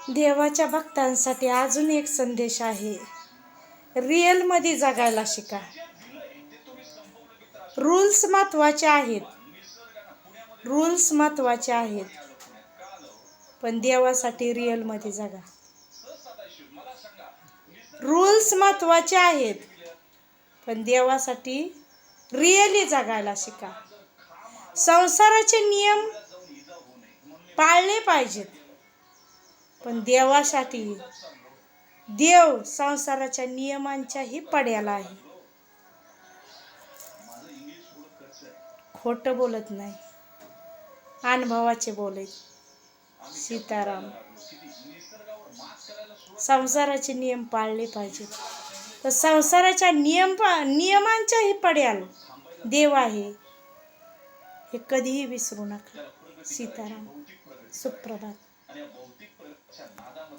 देवाच्या भक्तांसाठी अजून एक संदेश आहे. रिअलमध्ये जगायला शिका. रूल्स महत्त्वाचे आहेत. रूल्स महत्त्वाचे आहेत, पण देवासाठी रिअलमध्ये जगा. रूल्स महत्त्वाचे आहेत, पण देवासाठी रिअली जगायला शिका. संसाराचे नियम पाळले पाहिजेत, पण देवासाठी देव संसाराच्या नियमांच्याही पड्याला आहे. खोटं बोलत नाही, अनुभवाचे बोलत. सीताराम. संसाराचे नियम पाळले पाहिजेत, तर संसाराच्या नियमांच्याही पड्याला देव आहे, हे कधीही विसरू नका. सीताराम. सुप्रभात.